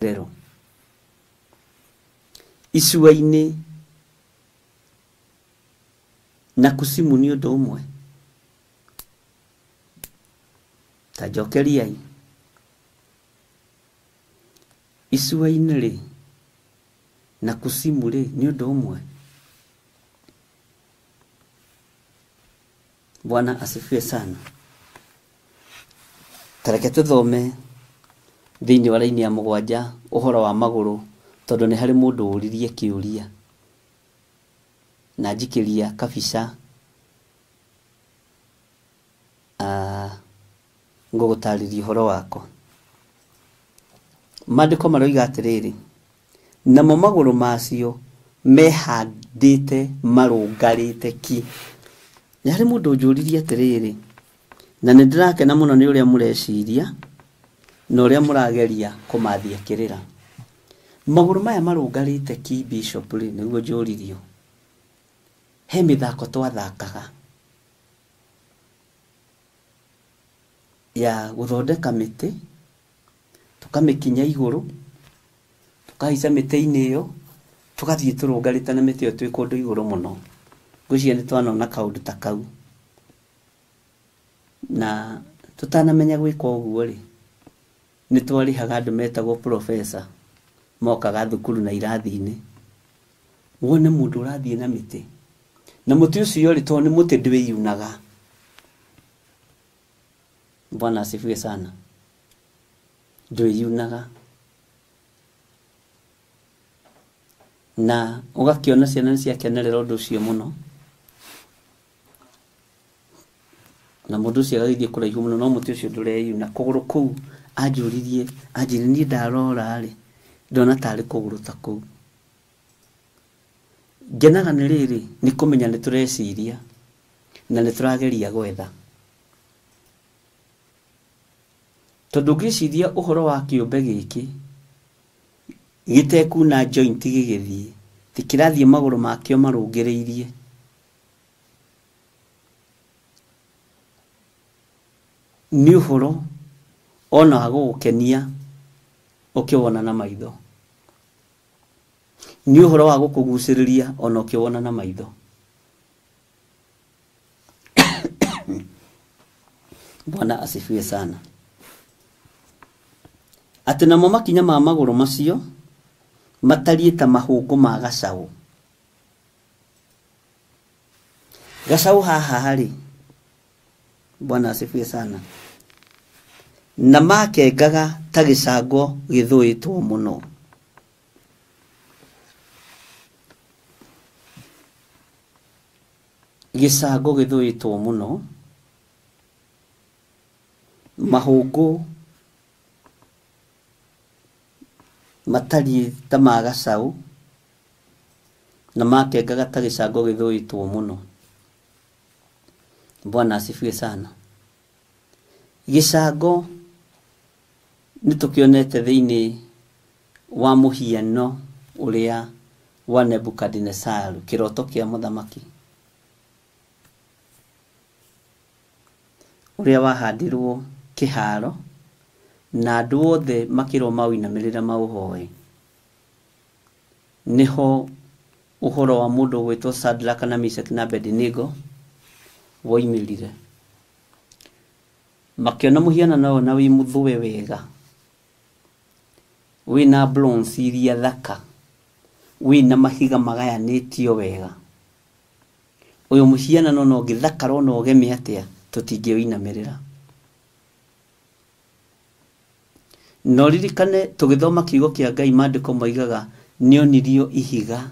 Rero icua-inĩ na kusimu nĩ ũndũ ũmwe. Ta njokeriai icua-inĩ rĩ na kusimu rĩ nĩ ũndũ ũmwe. Bwana asifiwe sana. Tareke tũthome thĩinĩ wa raini ya mũgwanja ũhoro wa magũrũ, tondũ nĩ harĩ mũndũ ũririe kĩũria na njikĩria kabica ngũgũtarĩria ũhoro wako. Maandĩko maroiga atĩrĩrĩ, namo magũrũ macio mehandĩte marũngarĩte ki. Nĩ harĩ mũndũ ũnjũririe atĩrĩrĩ, na nĩ ndĩrakena mũno nĩ ũrĩa mũreciria na ũrĩa mũrageria kũmathia kĩrĩra. Magũrũ maya marũngarĩte ki Bishop rĩ, nĩguo njũririo. He mĩthako twathakaga ya gũthondeka mĩtĩ, tũkamĩkinya igũrũ, tũkahaica mĩtĩ-inĩ ĩyo, tũgathiĩ tũrũngarĩte na mĩtĩ ĩyo twĩ kũndũ igũrũ mũno. Ngwĩciria nĩ twanona kaũndũ ta kau. Na tũtanamenya gwĩka ũguo rĩ, nĩ twarĩhaga andũ metagwo professor mokaga thukuru na irathi-inĩ. Wone mũndũ ũrathiĩ na mĩtĩ, na mũtĩ ũcio rĩ, tondũ nĩ mũtĩ ndwĩyunaga. Bwana asifiwe sana. Ndwĩyunaga. Na ũgakĩona ciana nĩ ciakenerera ũndũ ũcio mũno, na mũndũ ũcio agagĩthiĩ kũraihu mũno, no mũtĩ ũcio ndũreyuna. Kũgũrũ kũu anjũririe, anjĩrire niĩ ndarora rĩ, ndona tarĩ kũgũrũ ta kũu. Ngenaga nĩ rĩrĩ, nĩ kũmenya nĩ tũreciria na nĩ tũrageria gwetha. Tondũ ngĩciria ũhoro wa kĩũmbe gĩkĩ gĩtekuna joint gĩgĩthiĩ, ti kĩrathiĩ magũrũ makĩo marũngĩrĩirie. Nĩ ũhoro ona wa gũgũkenia ũkĩwona na maitho. Nĩ ũhoro wa gũkũgucĩrĩria ona ũkĩwona na maitho. Bwana asifiwe sana. Atĩ namo makinya ma magũrũ macio matariĩ ta mahũngũ ma gacaũ. Gacaũ haha harĩ, Bwana asifiwe sana, na makengaga ta gĩcango gĩthũĩtwo mũno. Gĩcango gĩthũĩtwo mũno, mahũngũ matariĩ ta ma gacaũ, na makengaga ta gĩcango gĩthũĩtwo mũno. Bwana asifiwe sana. Gĩcango nĩ tũkĩonete thĩinĩ wa mũhiano ũrĩa wa Nebukadnezaru, kĩroto kĩa mũthamaki, ũrĩa wahandirwo kĩharo na andũ othe makĩrwo mawĩinamĩrĩra maũhoe. Nĩho ũhoro wa mũndũ gwĩtwo Shadraka na Meshaki na Abednego woimĩrire. Makĩona mũhianano ũyũ na wĩ mũthũe wega, wĩna bronze iria thaka, wĩna mahiga magayanĩtio wega. Ũyũ mũhianano no ũngĩthakara ona ũgeme atĩa, tũtingĩwĩinamĩrĩra. No ririkane tũgĩthoma kiugo kĩa Ngai, maandĩko moigaga nĩonirio ihiga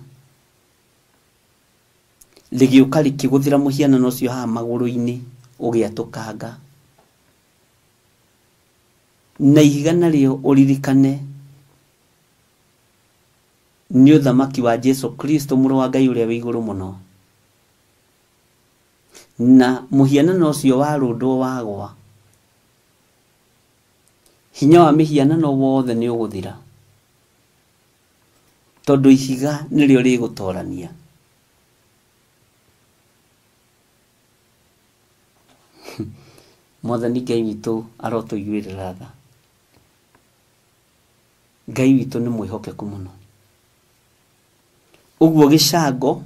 rĩgĩũka rĩkĩgũthĩra mũhianano ũcio haha magũrũ-inĩ ũgĩatũkanga. Na ihiga narĩo ũririkane nĩ ũthamaki wa Jesu Kristo, mũrũ wa Ngai ũrĩa wĩ igũrũ mũno. Na mũhianano ũcio warũndwo wagwa, hinya wa mĩhianano wothe nĩ ũgũthira, tondũ ihiga nĩrĩo rĩgũtorania. Mwathani Ngai witũ arotũiguĩrĩra tha. Ngai witũ nĩ mwĩhokeku mũno. Ũguo gĩcango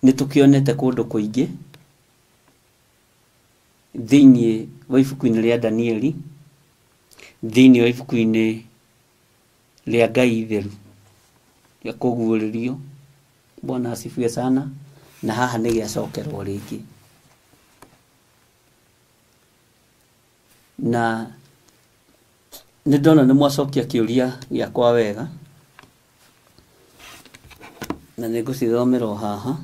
nĩ tũkĩonete kũndũ kũingĩ thĩinĩ wa ibuku-inĩ rĩa Danieli, thĩinĩ wa ibuku-inĩ rĩa Ngai itheru rĩa kũguũrĩrio. Bwana asifiwe sana. Na haha nĩ gĩacokerwo rĩngĩ. Na nĩ ndona nĩ mwacokia kĩũria gĩakwa wega, na nĩ ngũcithomera o haha.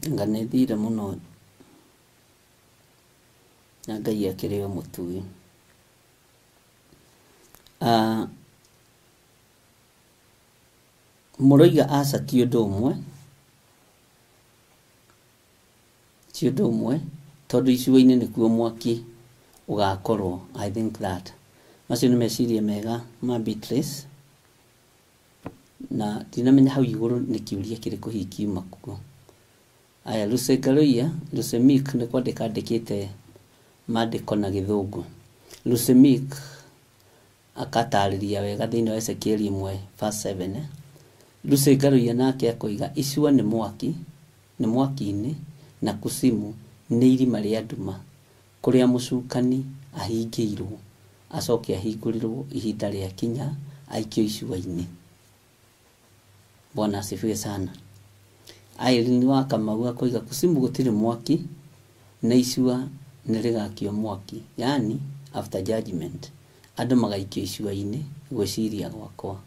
Nga nĩ thire mũno na Ngai akĩrĩ o mũtui. Mũroiga aca ti ũndũ ũmwe, ti ũndũ ũmwe, tondũ icua-inĩ nĩkuo mwaki ũgakorwo. I think that macio nĩ meciria mega ma Beatrice, na ndinamenya hau igũrũ nĩ kĩũria kĩrĩkũ hihi kiuma kuo. Aya, Lucy Ngaruiya, Lucy Mick nĩ kwandĩka andĩkĩte maandĩko na Gĩthũngũ. Lucy Mick akatarĩria wega thĩinĩ wa Ezekieli 1:7. Lucy Ngaruiya nake akoiga icua nĩ mwaki, nĩ mwaki-inĩ, na kusimu nĩ irima rĩa nduma kũrĩa mũcukani ahingĩirwo, acoke ahingũrĩrwo ihinda rĩa kinya aikio icua-inĩ. Bwana asifiwe sana. Irene wa Kamau akoiga kusimu gũtirĩ mwaki na icua nĩ rĩgakio mwaki, yani after judgment andũ magaikio icua-inĩ. Gwĩciria gwakwa.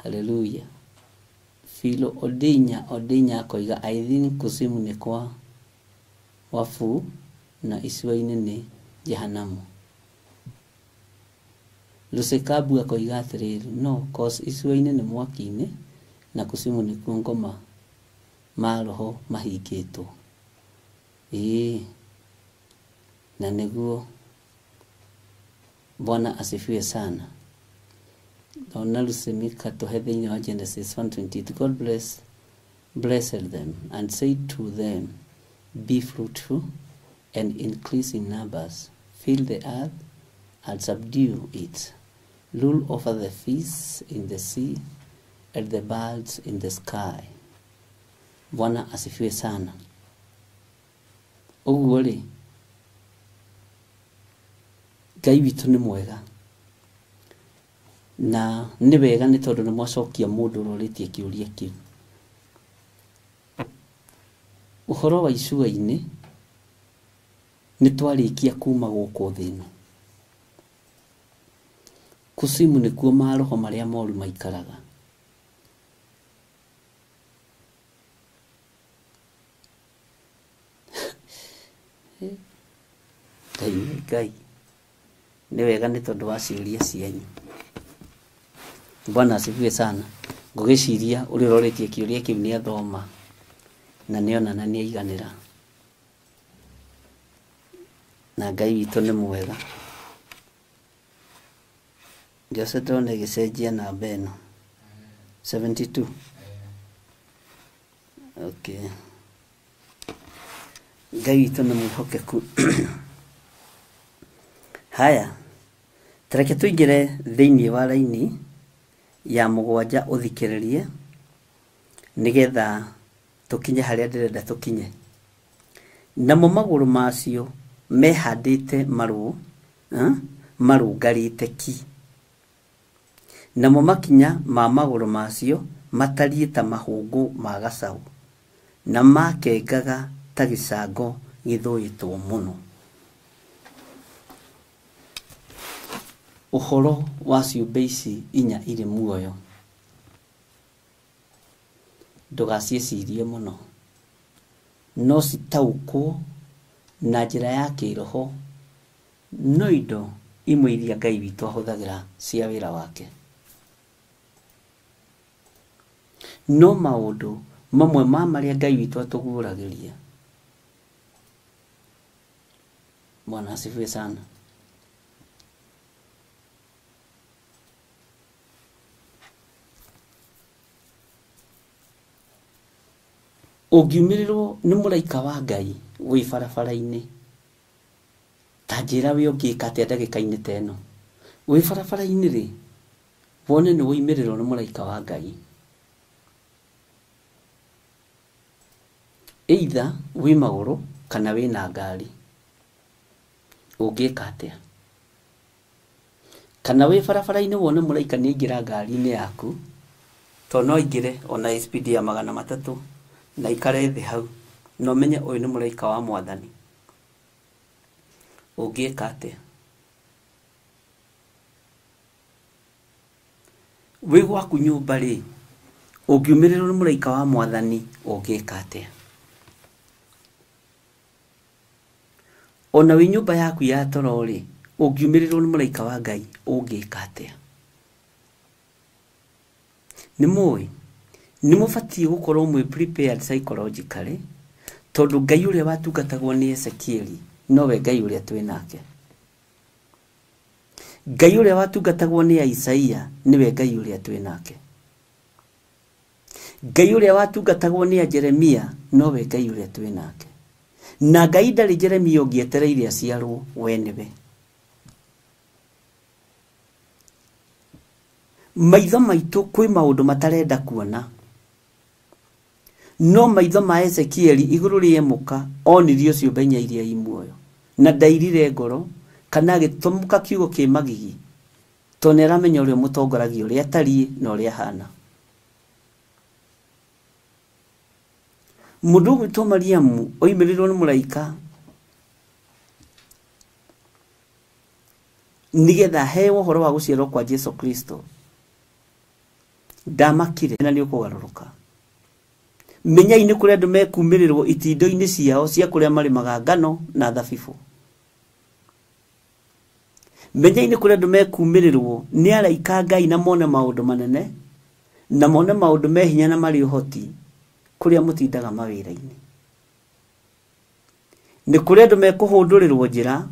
Hallelujah. Philo Odinya akoiga I think kusimu nĩ kwa wafu na icua-inĩ nĩ jehanamu. Lucy Kabu akoiga atĩrĩrĩ, no, cause icua-inĩ nĩ mwaki-inĩ na kusimu nĩ kuo ngoma ma roho mahingĩtwo. Na nĩguo. Bwana asifiwe sana. Ona Lucy Mika tũhe thĩinĩ wa Genesis 1:28. God blessed them and said to them, be fruitful and increase in numbers, fill the earth and subdue it, rule over the fish in the sea and the birds in the sky. Bwana asifiwe sana. Ũguo rĩ, Ngai witũ nĩ mwega, na nĩ wega nĩ tondũ nĩ mwacokia mũndũ ũrorĩtie kĩũria kĩu. Ũhoro wa icua-inĩ nĩ twarĩkia kuma gũkũ thĩ ĩno. Kusimu nĩkuo maroho marĩa moru maikaraga. Ngai nĩ wega nĩ tondũ wa ciũria cianyu. Bwana asifiwe sana. Ngũgĩciria ũrĩa ũrorĩtie kĩũria kĩu nĩ athoma na nĩona na nĩaiganĩra. Na Ngai witũ nĩ mwega. Jose ndona gĩcenjia namba ĩno 72. Okay. Ngai witũ nĩ mwĩhokeku. Haya, tareke tũingĩre thĩinĩ wa raini ya 7 ũthikĩrĩrie nĩgetha tũkinye harĩa ndĩrenda tũkinye. Namo magũrũ macio mehandĩte marũngarĩte ki. Namo makinya ma magũrũ macio matariĩ ta mahũngũ ma gacaũ na makengaga ta gĩcango gĩthũĩtwo mũno. Ũhoro wa ciũmbe ici 4 irĩ muoyo ndũgaciĩcirie mũno, no citaũkwo na njĩra ya kĩroho no indo imwe iria Ngai witũ ahũthagĩra cia wĩra wake. No maũndũ mamwe ma marĩa Ngai witũ atũguũragĩria. Bwana asifiwe sana. Ũngiumirĩrwo nĩ mũraika wa Ngai wĩ barabara-inĩ, ta njĩra we ũngĩka atĩa ndagĩka-inĩ ta ĩno. Wĩ barabara-inĩ rĩ, wone nĩ woimĩrĩrwo nĩ mũraika wa Ngai, either wĩ magũrũ kana wĩna ngari, ũngĩka atĩa? Kana wĩ barabara-inĩ wone mũraika nĩ aingĩra ngari-inĩ yaku, to no aingĩre ona speed ya 300 na ikare thĩ hau, no menye ũyũ nĩ mũraika wa Mwathani, ũngĩka atĩa? Wĩ gwaku nyũmba rĩ, ũngiumĩrĩrwo nĩ mũraika wa Mwathani, ũngĩka atĩa? Ona wĩ nyũmba yaku ya toro rĩ, ũngiumĩrĩrwo nĩ mũraika wa Ngai, ũngĩka atĩa? Nĩ mũĩ, nĩ mũbatiĩ gũkorwo mwĩ prepared psychologically, tondũ Ngai ũrĩa watungatagwo nĩ Ezekieli nowe Ngai ũrĩa twĩ nake. Ngai ũrĩa watungatagwo nĩ Isaia nĩwe Ngai ũrĩa twĩ nake. Ngai ũrĩa watungatagwo nĩ Jeremia nowe Ngai ũrĩa twĩ nake. Na Ngai ndarĩ Jeremia ũngĩetereire aciarwo, we nĩwe. Maitho maitũ kwĩ maũndũ matarenda kuona, no maitho ma Ezekieli igũrũ rĩa mũka onirie ũcio mbenya iria i muoyo, na ndairire ngoro kana agĩtũmũka kiugo kĩ magigi, to nĩ aramenya ũrĩa mũtongoragia ũrĩa atariĩ na ũrĩa hana. Mũndũ gwĩtwo Mariamu oimĩrĩrwo nĩ mũraika nĩgetha heo ũhoro wa gũciarwo kwa Jesu Kristo, ndamakire na nĩ ũkũgarũrũka. Menyai nĩ kũrĩ andũ mekumĩrĩrwo itindo-inĩ ciao cia kũrĩa marĩmaga ngano na thabibũ. Menyai nĩ kũrĩ andũ mekumĩrĩrwo nĩ araika Ngai na mone maũndũ manene, na mone maũndũ me hinya na marĩ ũhoti kũrĩa mũtindaga mawĩra-inĩ. Nĩ kũrĩ andũ mekũhũndũrĩrwo njĩra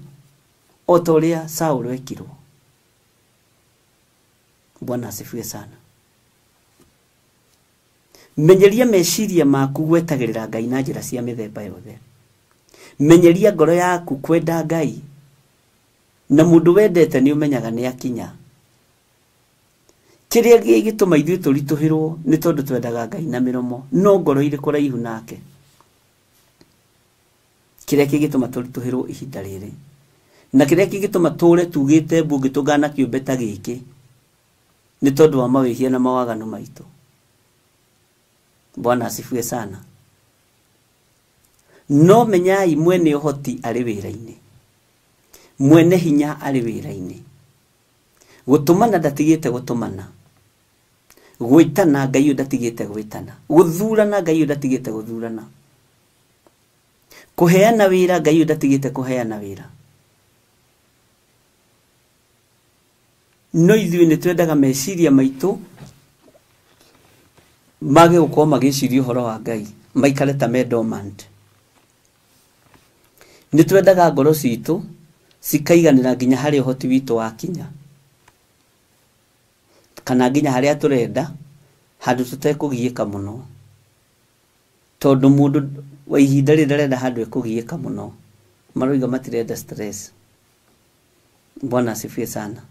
o ta ũrĩa Saũlũ ekirwo. Bwana asifiwe sana. Menyeria meciria maku gwetagĩrĩra Ngai na njĩra cia mĩthemba yothe. Menyeria ngoro yaku kwenda Ngai, na mũndũ wendete nĩ ũmenyaga nĩ akinya. Kĩrĩa gĩgĩtũma ithuĩ tũritũhĩrwo nĩ tondũ twendaga Ngai na mĩromo, no ngoro irĩ kũraihu nake. Kĩrĩa kĩgĩtũma tũritũhĩrwo ihinda rĩrĩ, na kĩrĩa kĩgĩtũma tũre tugĩte mbũ ngĩtũngana kĩũmbe ta gĩkĩ, nĩ tondũ wa mawĩhia na mawaganu maitũ. Bwana asifiwe sana. No menyai mwene ũhoti arĩ wĩra-inĩ, mwene hinya arĩ wĩra-inĩ. Gũtũmana ndatigĩte gũtũmana, gwĩtana Ngai ũyũ ndatigĩte gwĩtana, gũthurana Ngai ũyũ ndatigĩte gũthurana, kũheana wĩra Ngai ũyũ ndatigĩte kũheana wĩra. No ithuĩ nĩ twendaga meciria maitũ mage gũkorwo magĩciria ũhoro wa Ngai, maikare ta me dormant. Nĩ twendaga ngoro citũ cikaiganĩra nginya harĩa ũhoti witũ wakinya, kana nginya harĩa tũrenda, handũ tũtekũgiĩka mũno, tondũ mũndũ wa ihinda rĩrĩ ndarenda handũ ekũgiĩka mũno. Maroiga matirenda stress. Bwana asifiwe sana.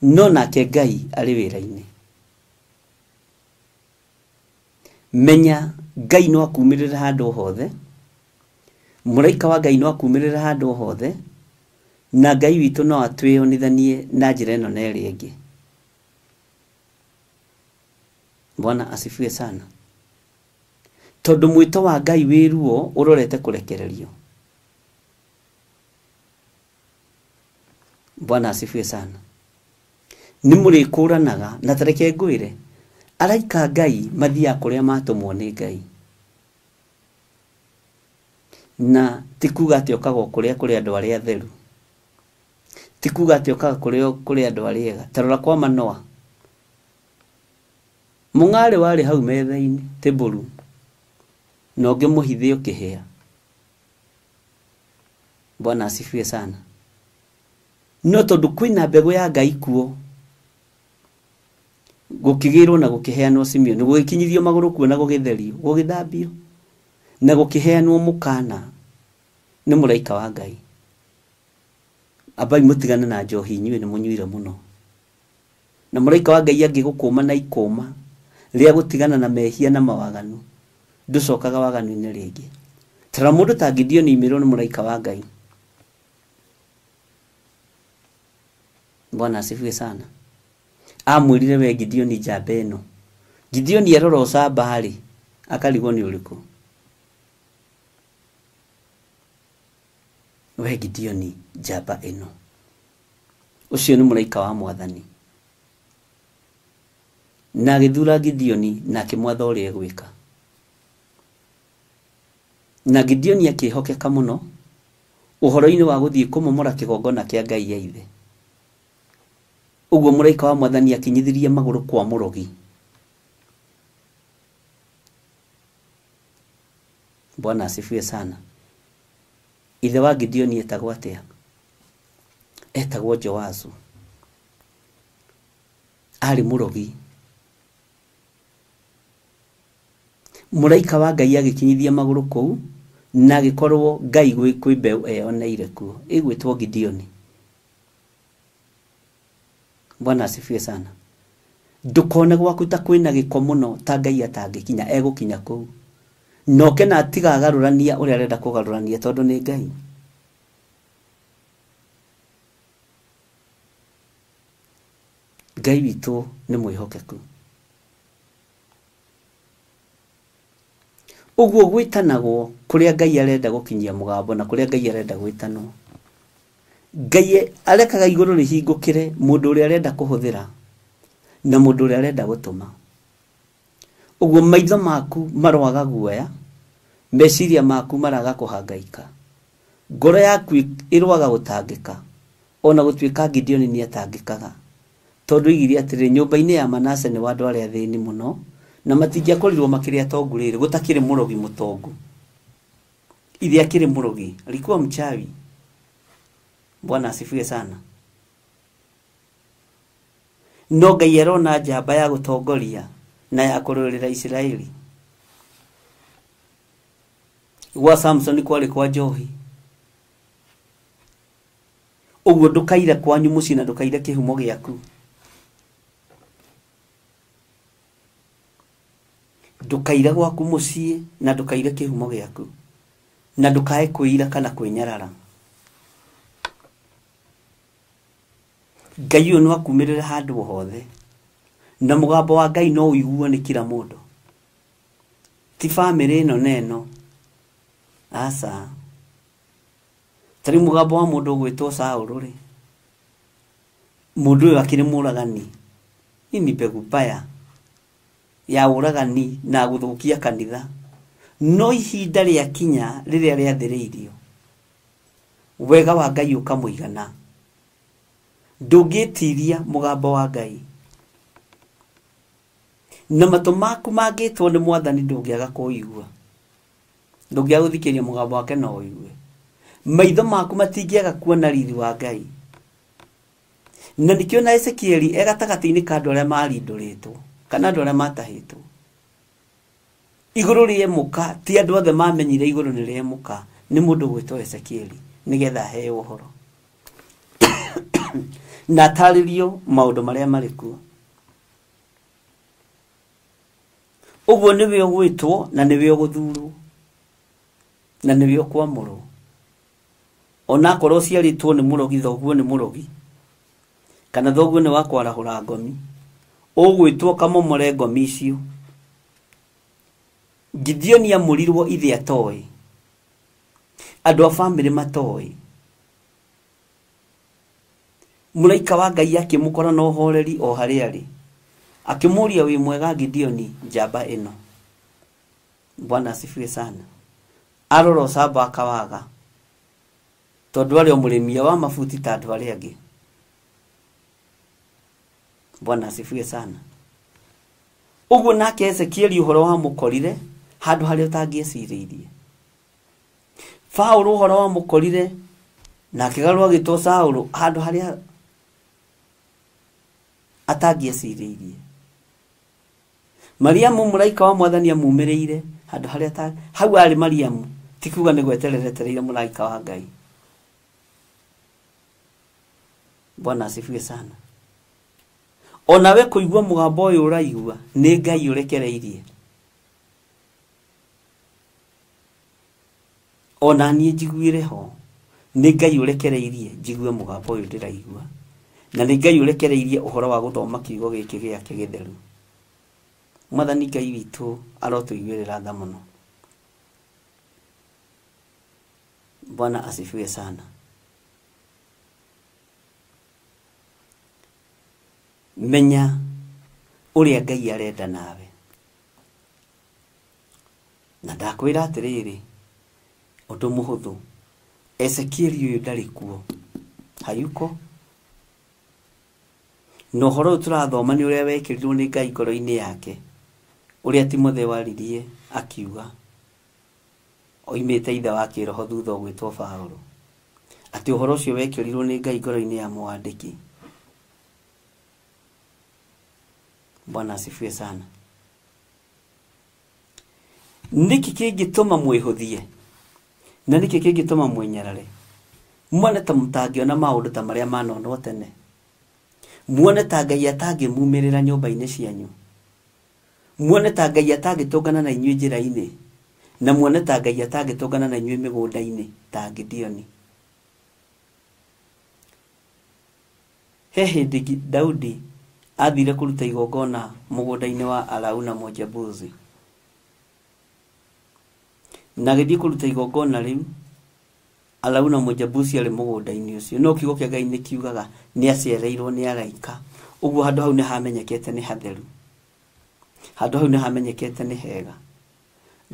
No nake Ngai arĩ wĩra-inĩ. Menya Ngai no akumĩrĩra handũ hothe, mũraika wa Ngai no akumĩrĩra handũ hothe, na Ngai witũ no atwĩonithanie na njĩra ĩno na ĩrĩa ĩngĩ. Bwana asifiwe sana. Tondũ mwĩto wa Ngai wĩ ruo ũrorete kũrekererio. Bwana asifiwe sana. Nĩ mũrĩkũranaga na tareke ngwĩre, araika Ngai mathiaga kũrĩa matũmwo nĩ Ngai, na ti kuuga atĩ okaga kũrĩa kũrĩ andũ arĩa atheru, ti kuuga atĩ okaga kũrĩ andũ arĩa ega. Tarora kwa Manoa, mũng'arĩ warĩ hau metha-inĩ table room, na ũngĩ mũhithĩ ũkĩhĩa. Bwana asifiwe sana. No tondũ kwĩna mbegũ ya Ngai kuo, gukigirwo na gukiheanwo Simeon gukinyithio maguru kuona gugitherio gugithambio na gukiheanwo mukana ni muraika wa Ngai abai mutigana na njohi inyuĩ ni munyuire muno na muraika wa Ngai angigukuma na ikoma ria gutigana na mehia na mawaganu nducokaga waganu-inĩ ringi tara mundu ta Gideon imirwo ni muraika wa Ngai. Bwana asifiwe sana. Amwirire we Gideon njamba ĩno. Gideon yarora ũcamba harĩ akarigwo nĩ ũrĩkũ. We Gideon njamba ĩno. Ũcio nĩ mũraika wa Mwathani. Na agĩthura Gideon na akĩmwatha ũrĩa egwĩka. Na Gideon akĩhokeka mũno ũhoro-inĩ wa gũthiĩ kũmomora kĩgongona kĩa Ngai ya ithe. Uguo mũraika wa Mwathani akinyithirie magũrũ kwa mũrogi. Bwana asifiwe sana. Ithe wa Gideon etagwo atia? Etagwo Joazu. Ari mũrogi. Mũraika wa Ngai agĩkinyithia magũrũ kũu na agĩkorwo Ngai gwĩ mbeũ eyoneire kuo ĩgwĩtwo Gideon. Bwana asifiwe sana. Ndukone gwaku ta kwĩna gĩko mũno ta Ngai atangĩkinya egũkinya kũu. Noke na atiga agarũrania ũrĩa arenda kũgarũrania tondũ nĩ Ngai. Ngai witũ nĩ mwĩhokeku. Uguo gwĩtanagwo kũrĩa Ngai arenda gũkinyia mũgambo na kũrĩa Ngai arenda gwĩtanwo. Ngai arekaga igũrũ rĩhingũkĩre mũndũ ũrĩa arenda kũhũthĩra na mũndũ ũrĩa arenda gũtũma. Uguo maitho maku maroaga guoya, meciria maku maraga kũhangaika. Ngoro yaku ĩroaga gũtangĩka. Ona gũtuĩka Gideon nĩ atangĩkaga. Tondũ igiri atĩrĩ nyũmba-inĩ ya Manase nĩ andũ arĩa athĩni mũno na matingĩakorirwo makĩrĩa tongu rĩrĩ gũtakĩrĩ mũrogi mũtongu. Ithe akĩrĩ mũrogi, alikuwa mchawi. Bwana asifiwe sana. No Ngai arona njamba ya gũtongoria na ya kũrũĩrĩra Isiraeli. Gwa Samson kwarĩ kwa njohi. Uguo ndũkaire kwanyu mũciĩ na ndũkaire kĩhumo gĩaku. Ndũkaire gwaku mũciĩ na ndũkaire kĩhumo gĩaku. Na ndũkae kwĩira kana kwĩnyarara. Ngai ũyũ no akumĩrĩre handũ hothe. Na mũgambo wa Ngai no ũiguo nĩ kila mũndũ. Ti famĩlĩ ĩno neno. Asa. Tari mũgambo wa mũndũ ũgwĩtwo Saũlũ rĩ. Mũndũ ũyũ akĩrĩ mũragani. Ini mbegu mbaya ya ũragani na gũthũkia kanitha. No ihinda rĩa kinya rĩrĩa rĩathĩrĩirio. Wega wa Ngai ũkamũigana. Ndũngĩtiria mũgambo wa Ngai. Na matũ maku mangĩtwo nĩ Mwathani ndũngĩaga kũigua. Ndũngĩaga gũthikĩrĩria mũgambo wake no ũigue. Maitho maku matingĩaga kuona riri wa Ngai. Na nĩkĩo na Ezekieli gatagatĩ-inĩ ka andũ arĩa marindũrĩtwo kana andũ arĩa matahĩtwo. Igũrũ rĩemũka ti andũ othe mamenyire igũrũ nĩ rĩemũka nĩ mũndũ gwĩtwo Ezekieli nĩgetha aheo ũhoro. Na atarĩrio maũndũ marĩa marĩ kuo. Ũguo nĩwe ũgwĩtwo na nĩwe ũgũthurwo na nĩwe ũkwamũrwo. Ona akorwo ciarĩtwo nĩ mũrogi thoguo nĩ mũrogi kana thoguo nĩ wa kwarahũra ngomi, ũgwĩtwo kamomore ngomi icio. Gideon amũrirwo ithe atoĩ, andũ a famĩlĩ matoĩ. Mũraika wa Ngai akĩmũkora na ũhoreri o harĩa arĩ, akĩmũria wĩ mwega Gideon njamba ĩno. Bwana asifiwe sana. Arora ũcamba akawaga tondũ arĩ o mũrĩmia wa mabuti ta andũ arĩa angĩ. Bwana asifiwe sana. Uguo nake Ezekieli ũhoro wa mũkorire handũ harĩa ũtangĩecirĩirie. Paũlũ ũhoro wa mũkorire na akĩgarũra gĩtwo Saũlũ handũ harĩa atangĩecirĩirie. Mariamu mulaika wa Mwathani amumirire handu haria ta hau ari Mariamu tikuga ni gwetereretereire mulaika wa Ngai. Bwana asifiwe sana. Onawe kuigua mugambo uyu uraigua ni Ngai urekereirie. Ona nie njiguire ho ni Ngai urekereirie njigue mugambo uyu ndiraigua, na ni Ngai urekereirie uhoro wa guthoma kiugo giki giake githeru. Mwathani Ngai witu arotuiguirira tha muno. Bwana asifiwe sana. Menya uria Ngai arenda nawe. Na ndakwira atiriri undu muhuthu, Ezekieli uyu ndari kuo, hayuko. No horo turathoma ni uria wekirirwo ni Ngai ngoro-ini yake, uria Timotheo waririe akiuga oimite ithe wa kiroho thutha gwitwo Paulo, ati uhoro ucio wekirirwo ni Ngai ngoro-ini ya mwandiki. Bwana asifiwe sana. Niki kingituma mwihuthie na niki kingituma mwenyarare? Muone ta mutangiona maundu ta maria manonwo tene. Muone ta Ngai atangimumirira nyumba-ini cianyu. Muone ta Ngai atangitungana na inyuĩ njĩra-inĩ, na muone ta Ngai atangitungana na inyuĩ mĩgũnda-inĩ ta Gideoni. He hĩndĩ Daudi athire kuruta igongona mũgũnda-inĩ wa Arauna Mũjebusi, na gĩthiĩ kuruta igongona rĩu, Arauna Mũjebusi arĩ mũgũnda-inĩ ũcio. No kiugo kĩa Ngai nĩ kiugaga nĩ acereirwo nĩ araika. Ũguo handũ hau nĩ hamenyekete nĩ hatheru, handũ hau nĩ hamenyekete nĩ hega.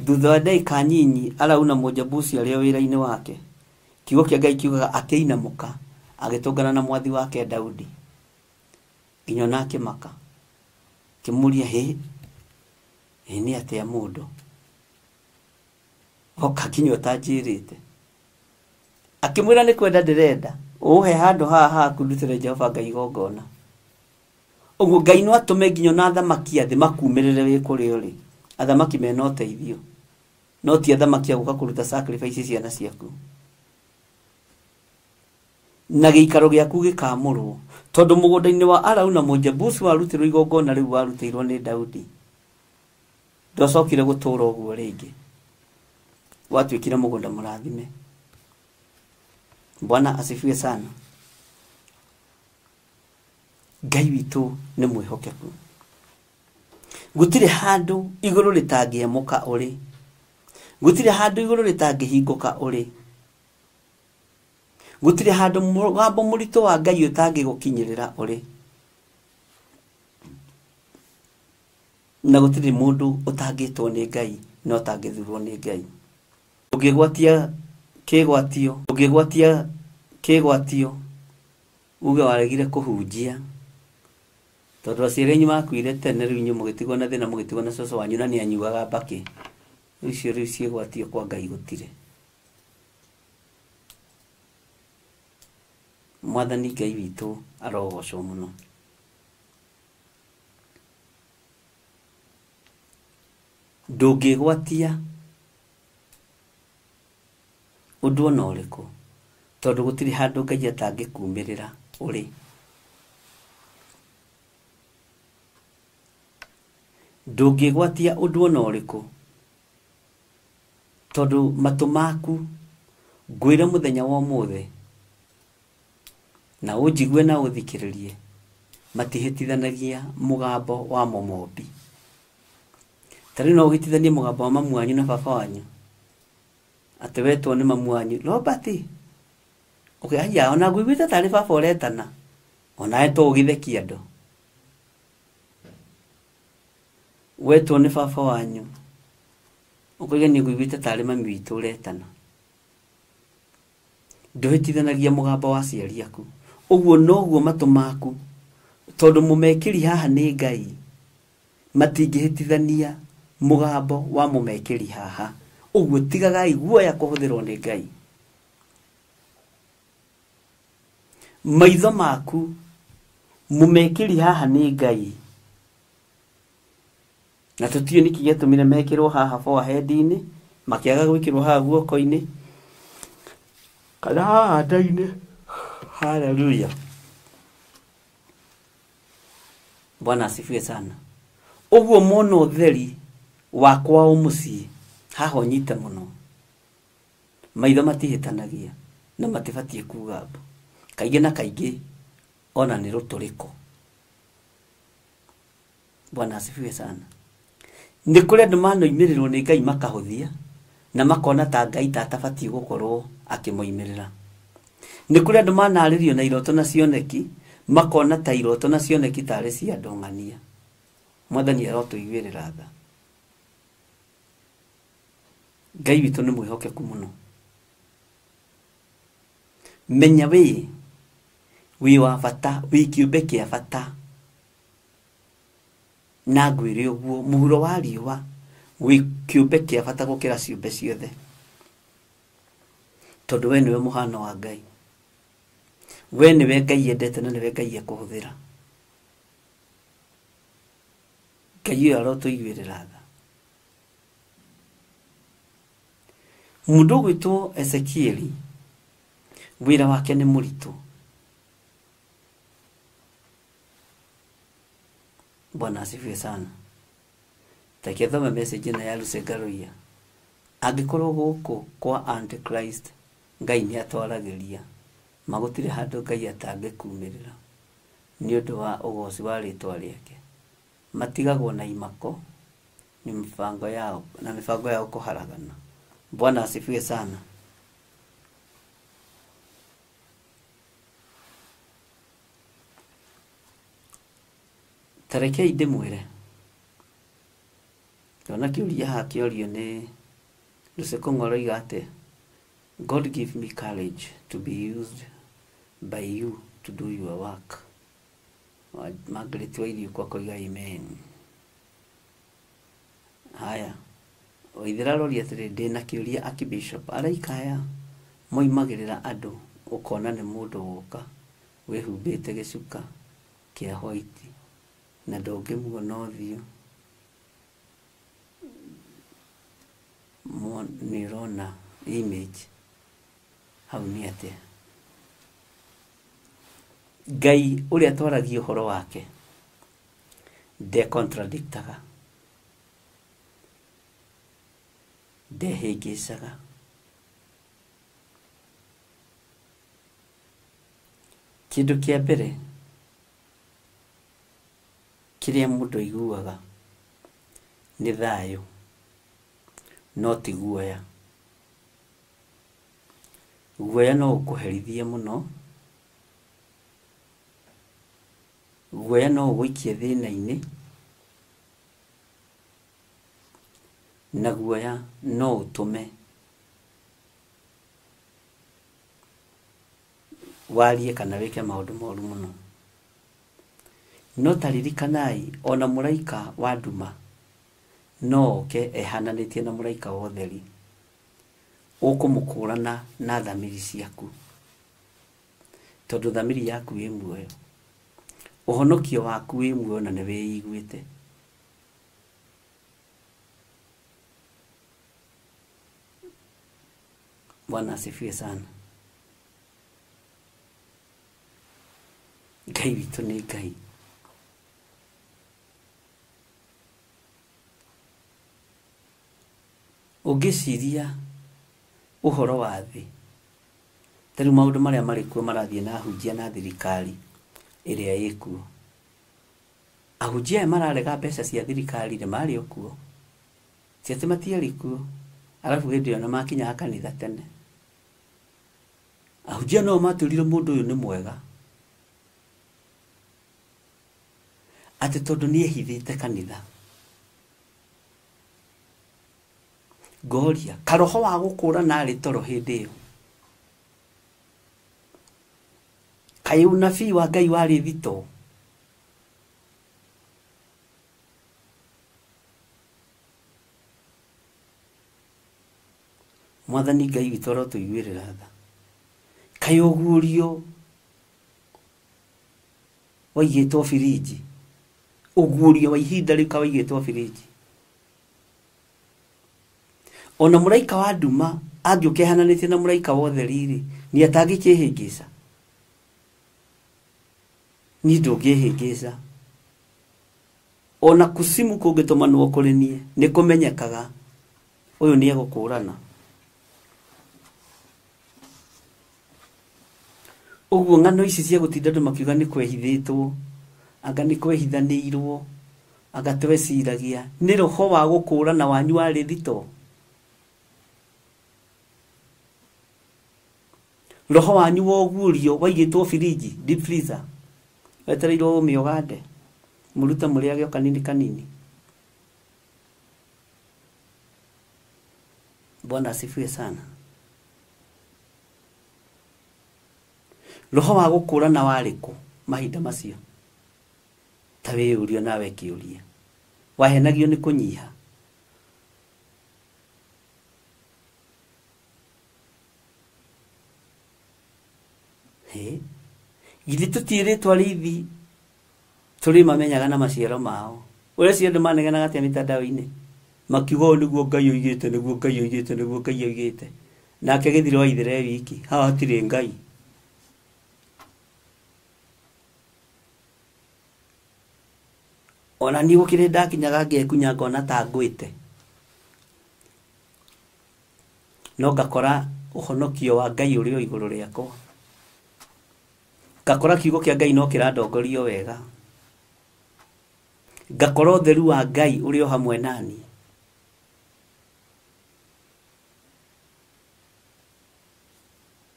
Thutha wa ndagĩka nyinyi Arauna Mũjebusi arĩ o wĩra-inĩ wake, kiugo kĩa Ngai kiugaga akĩinamũka agĩtũngana na mwathi wake Daudi. Nginya nake maka kimuria nĩ atia mũndũ oka kinyo tanjirite, akimwira nĩ kwenda ndĩrenda uhe handũ haha kundutĩre Jehova Ngai igongona. Ũguo Ngai no atume nginya na thamaki athĩ makuumĩrĩre wĩ kũrĩa ũrĩ, athamaki mena ũteithio, no ti athamaki agũka kũruta sacrifice ciana ciaku. Na gĩikaro gĩaku gĩkamũrwo, tondũ mũgũnda-inĩ wa Arauna Mũjebusi warutirwo igongona rĩu warutĩirwo nĩ Daudi, ndwacokire gũtũũra ũguo rĩngĩ, watuĩkire mũgũnda mũrathime. Bwana asifiwe sana. Ngai witũ nĩ mwĩhokeku. Gũtirĩ handũ igũrũ rĩtangĩemũka ũrĩ, gũtirĩ handũ igũrũ rĩtangĩhingũka ũrĩ, gũtirĩ handũ mũgambo mũritũ wa Ngai ũtangĩgũkinyĩrĩra ũrĩ, na gũtirĩ mũndũ ũtangĩtwo nĩ Ngai no ũtangĩthurwo nĩ Ngai. Ũngĩgwatia kĩgwatio uge waregire kũhunjia, tondũ aciari anyu makuire tene, rĩu inyuĩ mũgĩtigwo na thĩna, mũgĩtigwo na cũcũ wanyu na nĩ anyuaga mbakĩ. Icio rĩu ciĩgwatio kwa Ngai gũtirĩ. Mwathani Ngai witũ arogocwo mũno. Ndũngĩgwatia ũndũ ona ũrĩkũ, tondũ gũtirĩ handũ Ngai atangĩkuumĩrĩra ũrĩ. Ndũngĩgwatia ũndũ ona ũrĩkũ, tondũ matũ maku ngwĩre mũthenya wa ũmũthĩ, na ũnjigue na ũthikĩrĩrie, matihĩtithanagia mũgambo wa mũmombi. Tarĩ no ũgĩtithanie mũgambo wa mamu wanyu na baba wanyu, atĩ wetwo nĩ mamu wanyu Robert, aya ona ngũiguĩte tarĩ baba ũretana, onawe to ũgĩthekia andũ. Wetwo nĩ baba wanyu, ũkauga nĩ ngũiguĩte tarĩ mami witũ ũretana. Ndũhĩtithanagia mũgambo wa aciari aku. Ũguo noguo matũ maku, tondũ mũmekĩri haha nĩ Ngai, matingĩhĩtithania mũgambo wa mũmekĩri haha. Ũguo tigagai guoya kũhũthĩrwo nĩ Ngai. Maitho maku, mũmekĩri haha nĩ Ngai, na tutio niki gĩtũmire mekĩrwo haha forehead-inĩ makiaga gwĩkĩrwo haha guoko-inĩ kana haha nda-inĩ. Hallelujah. Bwana asifiwe sana. Ũguo mona ũtheri wa kwao mũciĩ haha ũnyite mũno. Maitho matihĩtanagia na matibatie kuga mbu. Kaingĩ na kaingĩ ona nĩ rũtũrĩko. Bwana asifiwe sana. Nĩ kũrĩ andũ manoimĩrĩrwo nĩ Ngai makahũthia na makona ta Ngai tatabatie gũkorwo akĩmoimĩrĩra. Nĩ kũrĩ andũ manarĩrio na iroto na cioneki makona ta iroto na cioneki tarĩ cia ndong'ania. Mwathani arotũiguĩrĩra tha. Ngai witũ nĩ mwĩhokeku mũno. Menya wĩ wa bata, wĩ kĩũmbe kĩa bata. Na ngwĩre ũguo mũhuro wa riũa wĩ kĩũmbe kĩa bata gũkĩra ciũmbe ciothe. Tondũ we nĩwe mũhano wa Ngai. We nĩwe Ngai endete na nĩwe Ngai ekũhũthĩra. Ngai ũyũ arotũiguĩrĩra tha. Mũndũ ũgwĩtwo Ezekieli wĩra wake nĩ mũritũ. Bwana asifiwe sana. Take thome message na ya Lusegaroia. Angĩkorwo gũkũ kwa Antichrist Ngai nĩ atwaragĩria magũtire handũ Ngai atangĩkumĩrĩra nĩ ũndũ wa ũgoci wa rĩtwa rĩake. Matigagwo na imako ni mĩbango yao kũharagana. Bwana asifiwe sana. Tarekei ndĩmwĩre. Tona kĩũria haha kĩorio nĩ Lusekong'o oiga atĩ God give me courage to be used by you to do your work. Margaret Wairi akoiga amen. Haya. Oithira rori atĩrĩ ndĩna kĩũria Archbishop araikaya moimagĩrĩra andũ ũkona nĩ mũndũ woka wĩhumbĩte gĩcuka kĩa white na ndũngĩmuona ũthiũ. Nĩũrona image hau nĩ atĩa. Ngai ũrĩa twaragia ũhoro wake ndekontradiktaga, ndehĩngĩcaga. Kĩndũ kĩa mbere kĩrĩa mũndũ aiguaga nĩ thayũ no ti guoya. Guoya no ũkũherithie mũno. Guoya no ũgũikie thĩna-inĩ. Na guoya no ũtũme warie kana wĩke maũndũ moru mũno. No taririkanai ona mũraika wa nduma no oke ehananĩtie na mũraika wa ũtheri. Ũkũmũkũrana na thamiri ciaku. Tondũ thamiri yaku ĩ muoyo. Ũhonokio waku wĩ muoyo na nĩ wĩiguĩte. Bwana asifiwe sana. Ngai witũ nĩ Ngai. Ũngĩciria ũhoro wa thĩ. Tarĩu maũndũ marĩa marĩ kuo marathiĩ na ahunjia na thirikari ĩrĩa ĩkuo. Ahunjia aya mararega mbeca cia thirikari nĩ marĩ o kuo. Si atĩ matiarĩ kuo. Arabu hĩndĩ ĩyo na makinya kanitha tene. Ahunjia no matũrire mũndũ ũyũ nĩ mwega. Atĩ tondũ nĩehithĩte kanitha. Ngoria karoho wa gũkũrana arĩ toro hĩndĩ ĩyo. Kaĩ ũnabii wa Ngai warĩ thito. Mwathani Ngai witũ arotũiguĩrĩra tha. Kaĩ ũguũrio waigĩtwo birinji. Ũguũrio wa ihinda rĩu waigĩtwo birinji. ona muraika wa nduma angĩũkehananĩtie na muraika wa ũtheri ni atangĩkĩhĩngĩca ni ndũngĩhĩngĩca ona kusimu kũngĩtũmanwo kũrĩ niĩ nĩ kũmenyekaga ũyũ nĩ egũkũrana. Ũguo ng'ano ici cia gũtinda andũ makiuga nĩ kwehithĩtwo anga nĩ kwehithanĩirwo anga tweciragia nĩ roho wa gũkũrana wanyu warĩ thito. Roho wanyu wogurio waigĩtwo firiji deep freezer wetereirwo ũme ũgande mũruta mũrĩage o kanini kanini. Bwana asifiwe sana. Roho wa gũkũrana warĩ kũ mahinda macio? Ta wĩyũrio nawe kĩũria. Wahenagio nĩ kũnyiha. Githĩ tũtiĩrĩtwo arĩithi tũrĩ mamenyaga na maciaro mao? Ũrĩa ciothe manegenaga atĩa mitandao-inĩ makiuga ũũ nĩguo Ngai oigĩte nĩguo Ngai oigĩte nĩguo Ngai oigĩte. Nake gĩthiro wa ithere wiki haha hatirĩ Ngai. Ona niĩ gũkĩrĩ ndakinyaga ngekunya ngona ta ngwĩte no ngakora ũhonokio wa Ngai ũrĩ o igũrũ rĩakwa. Ngakora kiugo kĩa Ngai no kĩrandongorio wega. Ngakora ũtheru wa Ngai ũrĩ o hamwe nani.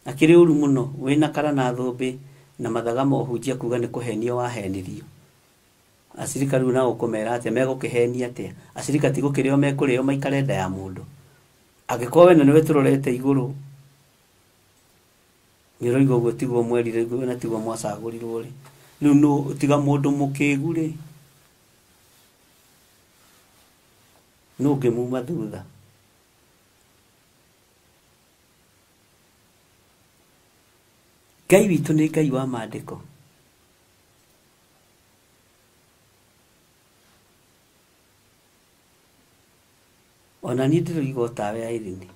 Akĩrĩ ũru mũno wĩna kara na thũmbĩ na mathaga mohunjia kuga nĩ kũhenio wahenirio. Acirika rĩu nao kũmera atĩa megũkĩhenia atĩa? Acirika ti gũkĩrĩo mekũrĩo maikare nda ya mũndũ. Angĩkorwo wena nĩwe tũrorete igũrũ nĩũroiga ũguo tiguo mwerire igũrũ na tiguo mwacagũrirwo rĩ. Rĩu nũ tiga mũndũ mũkĩgu rĩ nũ ũngĩmuma thutha? Ngai witũ nĩ Ngai wa maandĩko. Ona niĩ ndĩroiga o tawe ya Irene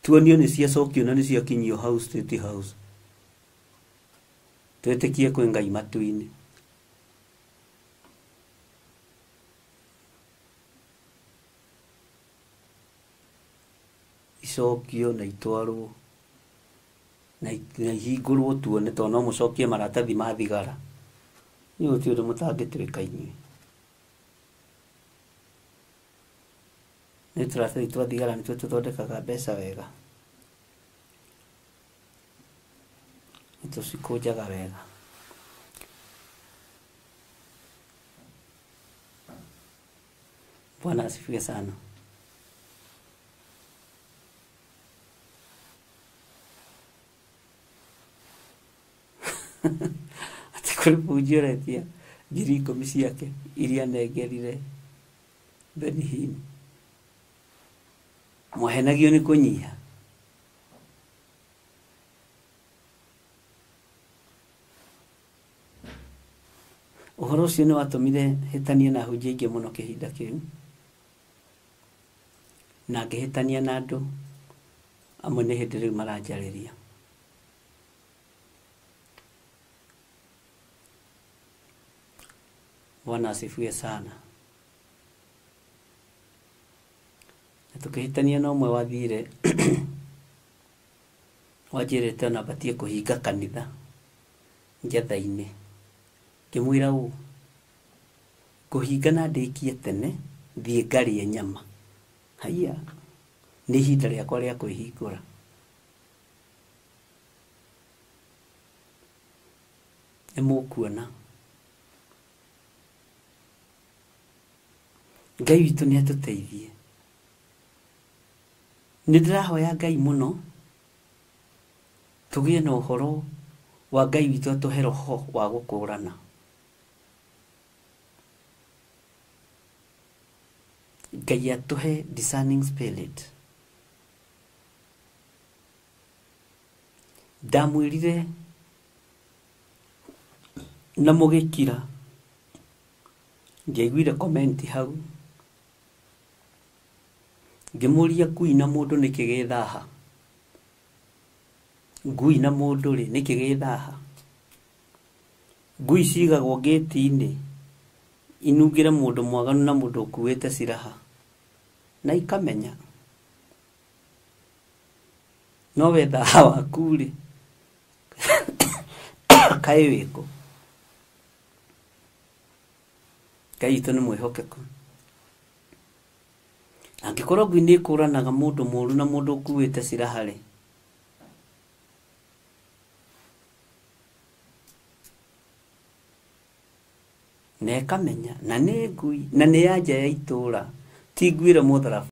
tuonio nĩ ciacokio na nĩ ciakinyio hau State House. Twĩtĩkie kwĩ Ngai matu-inĩ. Icokio na itwarwo na ihingũrwo tuone tondũ no mũcokie maratathi ma thigara. Nĩ gũtirĩ ũndũ mũtangĩtwĩka inyuĩ. Nĩ tũratathi twa thigara nĩtuo tũthondekaga mbeca wega. Nĩ tũcikũnjaga wega. Bwana asifiwe sana. Ati kũrĩ mũhunjia ũretia 10,000 ciake iria nengerire Benihim. Mwahenagio nĩ kũnyiha. Ũhoro ũcio nĩ watũmire hĩtanie na ahunjia aingĩ mũno kĩhinda kĩu na ngĩhĩtania na andũ amwe nĩ hĩndĩ rĩu maranjarĩria. Bwana asifiwe sana. Tukĩhĩtania na ũmwe wathire wanjĩrĩte ona batie kũhinga kanitha Njetha-inĩ. Ngĩmwĩra ũũ kũhinga na ndĩkie tene thiĩ ngarĩe nyama. Haiya nĩ ihinda rĩakwa rĩa kwĩhingũra. Nĩ mũkuona Ngai witũ nĩ atũteithie. Nĩ ndĩrahoya Ngai mũno tũgĩe na ũhoro wa Ngai witũ atũhe roho wa gũkũrana. Ngai atũhe discerning spirit. Ndamwĩrire na mũgĩkira ngĩaiguire comment hau ngimuria ngui na mundu nikigithaha ngui na mundu ri nikigithaha ngui cigagwo gate-ini inugire mundu mwaganu na mundu ukuite ciraha na ikamenya no wethaha waku ri kai wiko kaito ni mwihokeku angikorwo ngui ni kuranaga mundu muru na mundu ukuite ciraha ri na ikamenya na ni ngui na ni anja ya itura ti ngui ira muthara